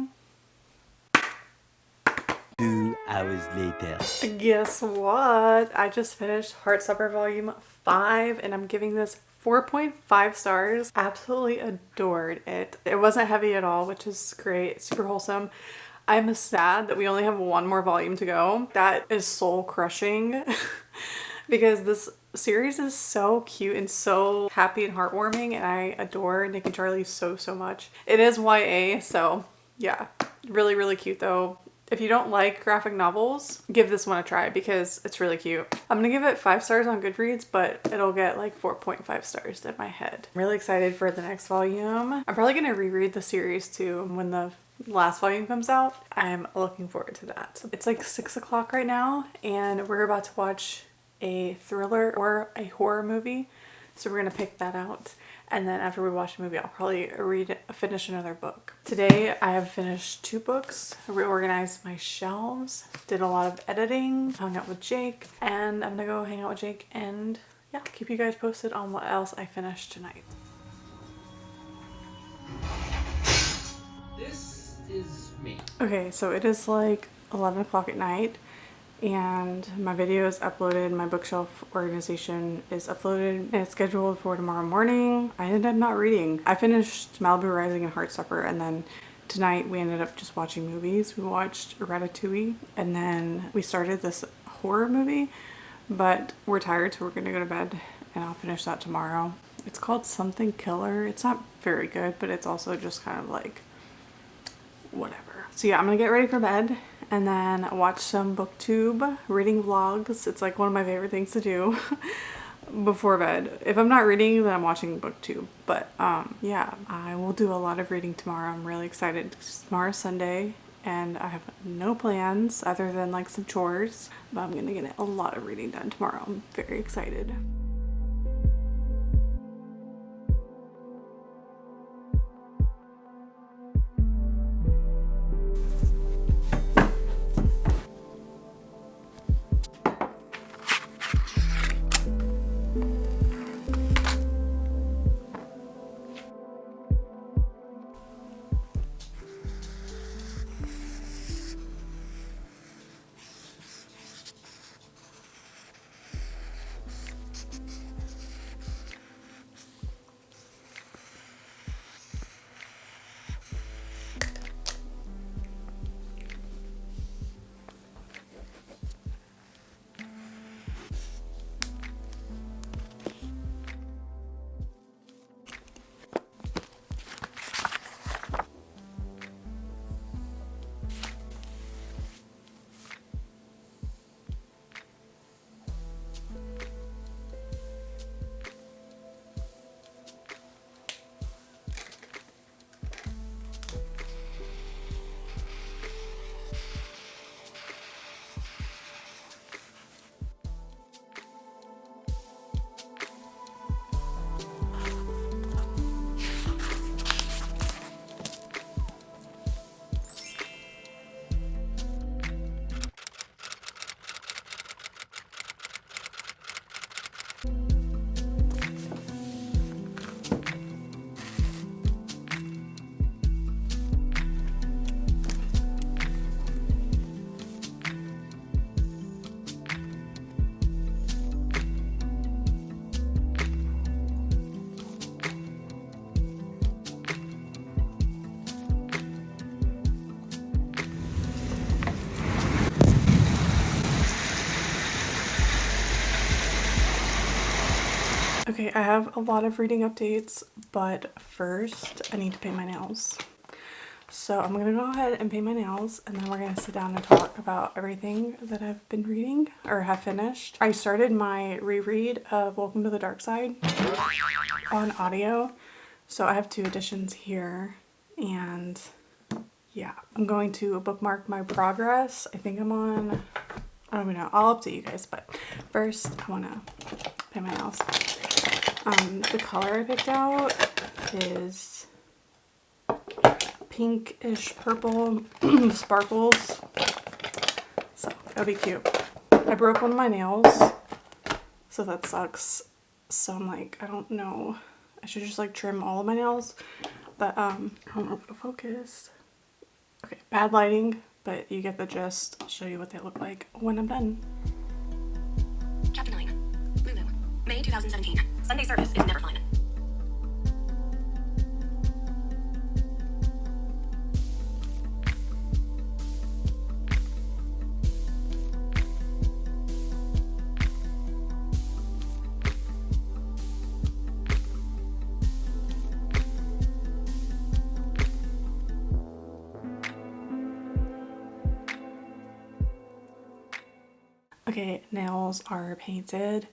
2 hours later. Guess what? I just finished Heartstopper Volume 5 and I'm giving this 4.5 stars. Absolutely adored it. It wasn't heavy at all, which is great. Super wholesome. I'm sad that we only have 1 more volume to go. That is soul crushing because this series is so cute and so happy and heartwarming and I adore Nick and Charlie so much. It is YA, so yeah, really cute though. If you don't like graphic novels, give this one a try because it's really cute. I'm gonna give it 5 stars on Goodreads, but it'll get like 4.5 stars in my head. I'm really excited for the next volume. I'm probably gonna reread the series too when the last volume comes out. I'm looking forward to that. It's like 6 o'clock right now and we're about to watch a thriller or a horror movie. So we're gonna pick that out. And then after we watch the movie, I'll probably finish another book. Today, I have finished 2 books, reorganized my shelves, did a lot of editing, hung out with Jake, and I'm gonna go hang out with Jake and yeah, keep you guys posted on what else I finished tonight. This is me. Okay, so it is like 11 o'clock at night and my video is uploaded. My bookshelf organization is uploaded and it's scheduled for tomorrow morning. I ended up not reading. I finished Malibu Rising and Heartstopper, and then tonight we ended up just watching movies. We watched Ratatouille, and then we started this horror movie, but we're tired, so we're gonna go to bed, and I'll finish that tomorrow. It's called Something Killer. It's not very good, but it's also just kind of like whatever. So yeah, I'm gonna get ready for bed and then watch some booktube reading vlogs. It's like one of my favorite things to do before bed. If I'm not reading, then I'm watching booktube. But yeah, I will do a lot of reading tomorrow. I'm really excited. Tomorrow's Sunday and I have no plans other than like some chores, but I'm gonna get a lot of reading done tomorrow. I'm very excited. Okay, I have a lot of reading updates, but first I need to paint my nails. So I'm gonna go ahead and paint my nails, and then we're gonna sit down and talk about everything that I've been reading or have finished. I started my reread of Welcome to the Dark Side on audio. So I have 2 editions here, and yeah, I'm going to bookmark my progress. I think I'm on, I don't even know, I'll update you guys, but first I wanna paint my nails. The color I picked out is pinkish purple sparkles, so that'll be cute. I broke one of my nails, so that sucks. So I'm like, I don't know, I should just like trim all of my nails, but I don't know if it'll focus. Okay, bad lighting, but you get the gist. I'll show you what they look like when I'm done. Chapter 9. Lulu. May 2017. Sunday service is never fun. Okay, nails are painted,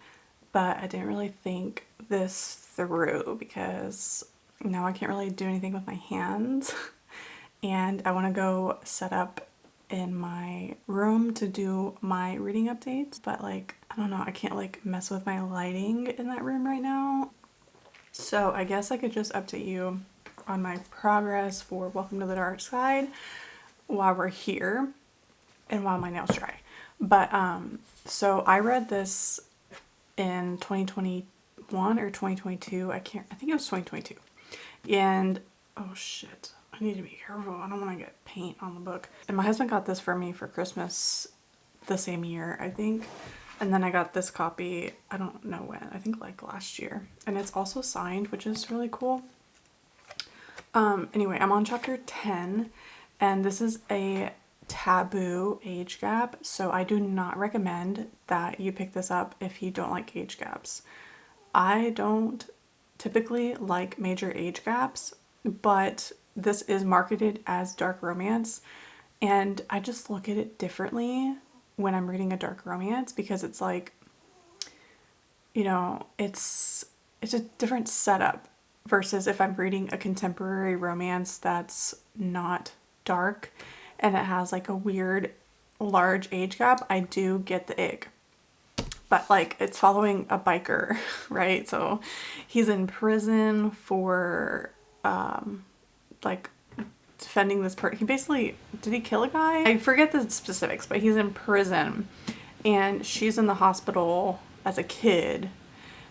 but I didn't really think this through because now I can't really do anything with my hands. And I want to go set up in my room to do my reading updates, but like, I don't know, I can't like mess with my lighting in that room right now. So I guess I could just update you on my progress for Welcome to the Dark Side while we're here and while my nails dry. But so I read this in 2021 or 2022. I think it was 2022. And oh shit, I need to be careful. I don't want to get paint on the book. And my husband got this for me for Christmas the same year, I think. And then I got this copy, I don't know when, I think like last year. And it's also signed, which is really cool. Anyway, I'm on chapter 10, and this is a taboo age gap, so I do not recommend that you pick this up if you don't like age gaps. I don't typically like major age gaps, but this is marketed as dark romance, and I just look at it differently when I'm reading a dark romance, because it's like, you know, it's a different setup versus if I'm reading a contemporary romance that's not dark and it has like a weird large age gap. I do get the ick. But like, it's following a biker, right? So he's in prison for like defending this person. He basically, did he kill a guy? I forget the specifics, but he's in prison and she's in the hospital as a kid.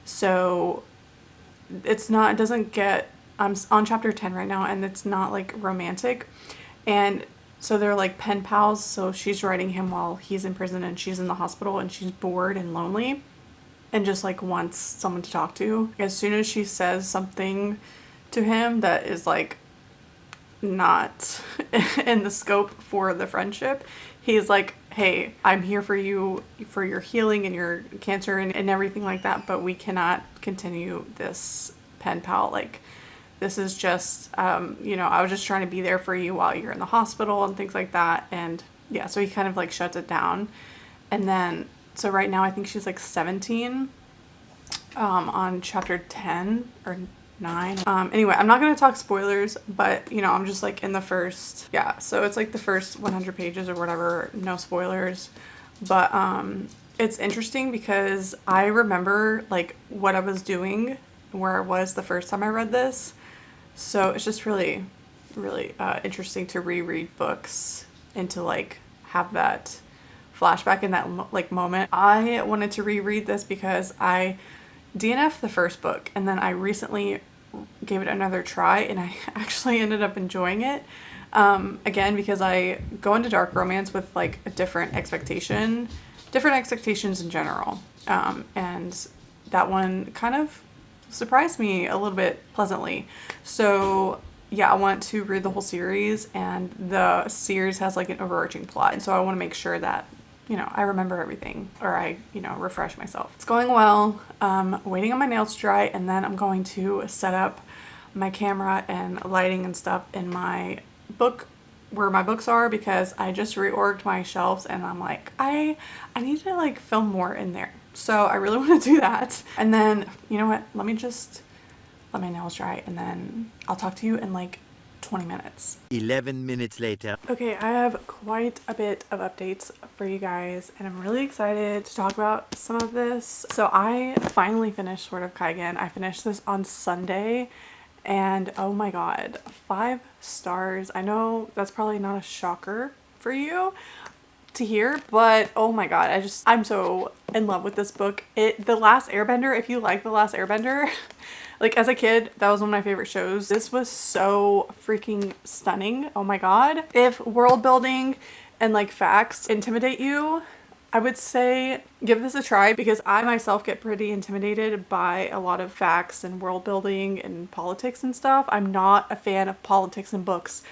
So it's not, it doesn't get, I'm on chapter 10 right now, and it's not like romantic. And so they're like pen pals. So she's writing him while he's in prison and she's in the hospital, and she's bored and lonely and just like wants someone to talk to. As soon as she says something to him that is like not in the scope for the friendship, he's like, hey, I'm here for you for your healing and your cancer and everything like that, but we cannot continue this pen pal. Like, this is just, you know, I was just trying to be there for you while you're in the hospital and things like that. And yeah, so he kind of like shuts it down. And then, so right now I think she's like 17 on chapter 10 or 9. Anyway, I'm not going to talk spoilers, but you know, I'm just like in the first, yeah, so it's like the first 100 pages or whatever, no spoilers. But it's interesting because I remember like what I was doing, where I was the first time I read this. So it's just really, really interesting to reread books and to like have that flashback in that like moment. I wanted to reread this because I DNF'd the first book, and then I recently gave it another try, and I actually ended up enjoying it. Again, because I go into dark romance with like a different expectations in general. And that one kind of surprised me a little bit pleasantly. So yeah, I want to read the whole series, and the series has like an overarching plot. And so I want to make sure that, you know, I remember everything, or I, you know, refresh myself. It's going well. Waiting on my nails to dry, and then I'm going to set up my camera and lighting and stuff in my book, where my books are, because I just reorged my shelves and I'm like, I need to like film more in there. So I really want to do that. And then, you know what? Let me just let my nails dry, and then I'll talk to you in like 20 minutes. 11 minutes later. Okay, I have quite a bit of updates for you guys, and I'm really excited to talk about some of this. So I finally finished Sword of Kaigen. I finished this on Sunday, and oh my god, 5 stars. I know that's probably not a shocker for you to hear, but oh my god, I'm so in love with this book. The Last Airbender, if you like The Last Airbender, like as a kid, that was one of my favorite shows. This was so freaking stunning. Oh my god. If world building and like facts intimidate you, I would say give this a try, because I myself get pretty intimidated by a lot of facts and world building and politics and stuff. I'm not a fan of politics in books,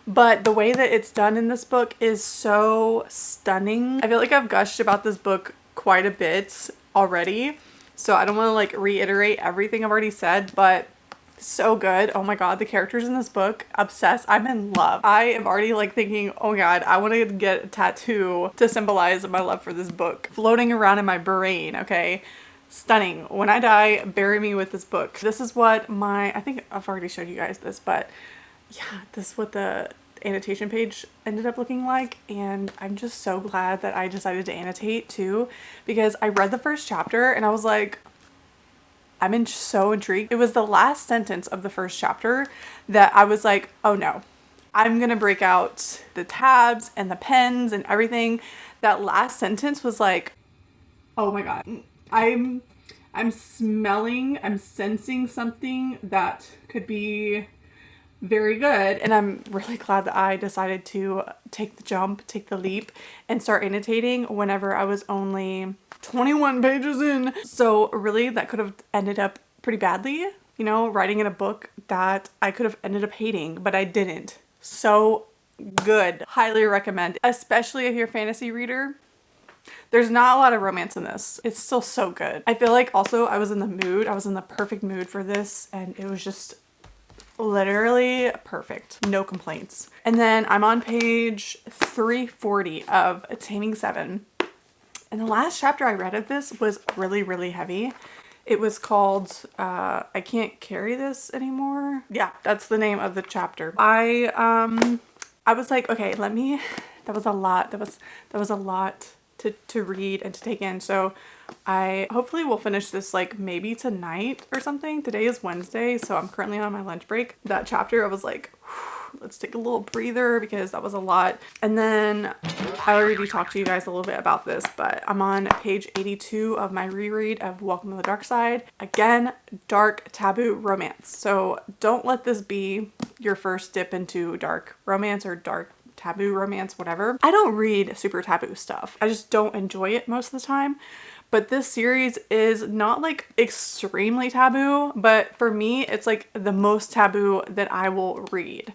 but the way that it's done in this book is so stunning. I feel like I've gushed about this book quite a bit already, so I don't want to like reiterate everything I've already said, but so good. Oh my god, the characters in this book, obsessed. I'm in love. I am already like thinking, oh my god, I want to get a tattoo to symbolize my love for this book floating around in my brain. Okay, stunning. When I die, bury me with this book. This is what I think I've already showed you guys this, but yeah, this is what the annotation page ended up looking like, and I'm just so glad that I decided to annotate too, because I read the first chapter and I was like, I'm so intrigued. It was the last sentence of the first chapter that I was like, oh no, I'm gonna break out the tabs and the pens and everything. That last sentence was like, oh my god, I'm sensing something that could be very good. And I'm really glad that I decided to take the jump, take the leap, and start annotating whenever I was only 21 pages in. So really that could have ended up pretty badly, you know, writing in a book that I could have ended up hating, but I didn't. So good. Highly recommend, especially if you're a fantasy reader. There's not a lot of romance in this. It's still so good. I feel like also I was in the mood. I was in the perfect mood for this, and it was just literally perfect. No complaints. And then I'm on page 340 of Taming 7. And the last chapter I read of this was really, really heavy. It was called I Can't Carry This Anymore. Yeah, that's the name of the chapter. I was like, okay, that was a lot. That was a lot to read and to take in. So I hopefully will finish this like maybe tonight or something. Today is Wednesday, so I'm currently on my lunch break. That chapter, I was like, let's take a little breather because that was a lot. And then I already talked to you guys a little bit about this, but I'm on page 82 of my reread of Welcome to the Dark Side. Again, dark taboo romance. So don't let this be your first dip into dark romance or dark taboo romance, whatever. I don't read super taboo stuff. I just don't enjoy it most of the time. But this series is not like extremely taboo, but for me, it's like the most taboo that I will read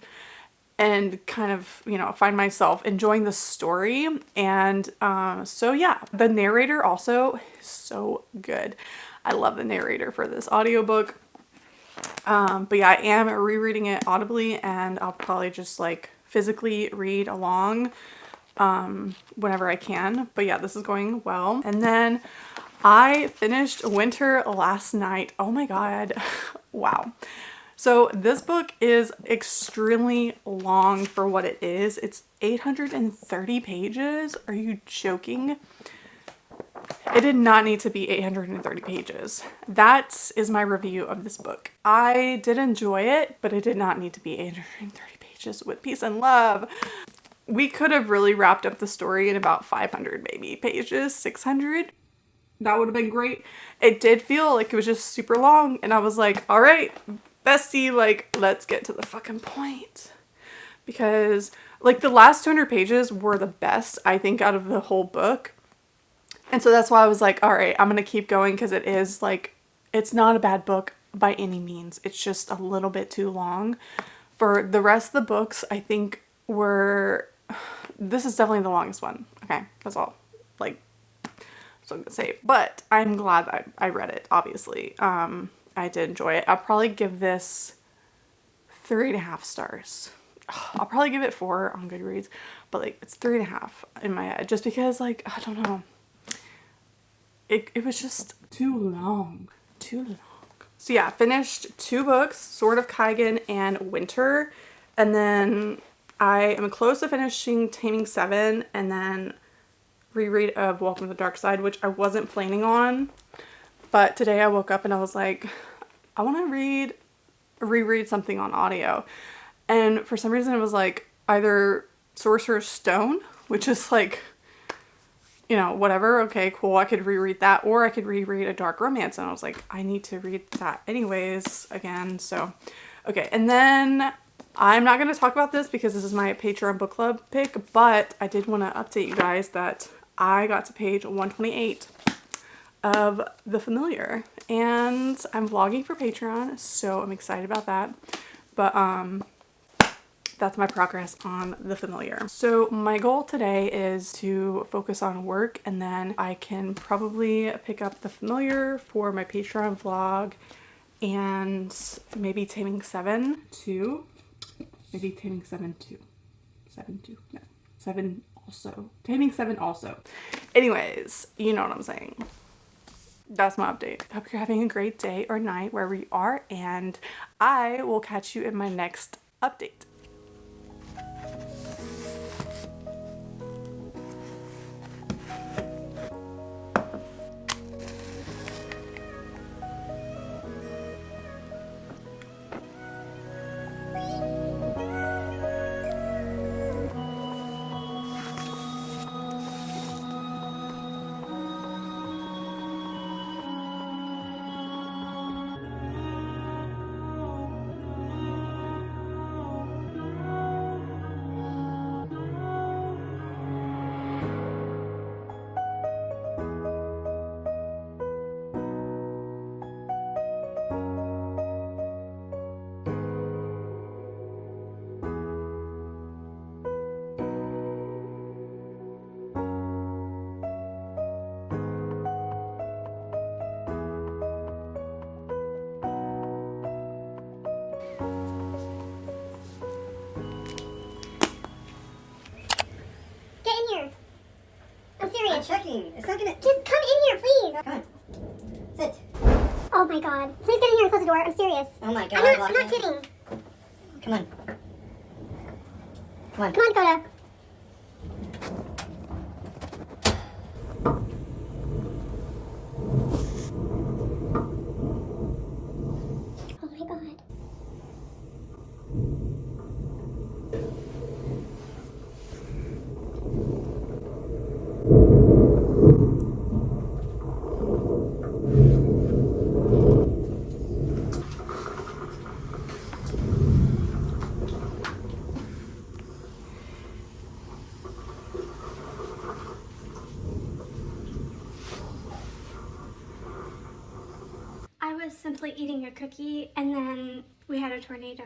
and kind of, you know, find myself enjoying the story. And so yeah, the narrator also is so good. I love the narrator for this audiobook. But yeah, I am rereading it audibly, and I'll probably just like physically read along whenever I can. But yeah, this is going well. And then I finished Winter last night. Oh my god. Wow. So this book is extremely long for what it is. It's 830 pages. Are you joking? It did not need to be 830 pages. That is my review of this book. I did enjoy it, but it did not need to be 830 pages with peace and love. We could have really wrapped up the story in about 500 maybe pages, 600. That would have been great. It did feel like it was just super long, and I was like, all right, bestie, like, let's get to the fucking point. Because, like, the last 200 pages were the best, I think, out of the whole book. And so that's why I was like, all right, I'm going to keep going, because it is, like, it's not a bad book by any means. It's just a little bit too long. For the rest of the books, I think this is definitely the longest one. Okay, that's all. Like, so I'm gonna say, but I'm glad that I read it, obviously. I did enjoy it. I'll probably give this 3.5 stars. I'll probably give it 4 on Goodreads, but like it's 3.5 in my head, just because like, I don't know. It was just too long. Too long. So yeah, finished 2 books, Sword of Kaigen and Winter. And then I am close to finishing Taming 7 and then reread of Welcome to the Dark Side, which I wasn't planning on. But today I woke up and I was like, I want to reread something on audio. And for some reason it was like either Sorcerer's Stone, which is like, you know, whatever, okay, cool, I could reread that, or I could reread a dark romance. And I was like, I need to read that anyways again. So, okay. And then I'm not going to talk about this because this is my Patreon book club pick, but I did want to update you guys that I got to page 128 of The Familiar, and I'm vlogging for Patreon, so I'm excited about that. But that's my progress on The Familiar. So my goal today is to focus on work, and then I can probably pick up The Familiar for my Patreon vlog, and maybe Taming 7 too. Maybe Taming 7 too. 7 too. No. 7 also. Taming 7 also. Anyways, you know what I'm saying. That's my update. Hope you're having a great day or night wherever you are, and I will catch you in my next update. I checking? It's not gonna. Just come in here, please. Come on. Sit. Oh my god. Please get in here and close the door. I'm serious. Oh my god. I'm not kidding. Come on. Come on. Come on, Coda. Oh my god. I was simply eating a cookie and then we had a tornado.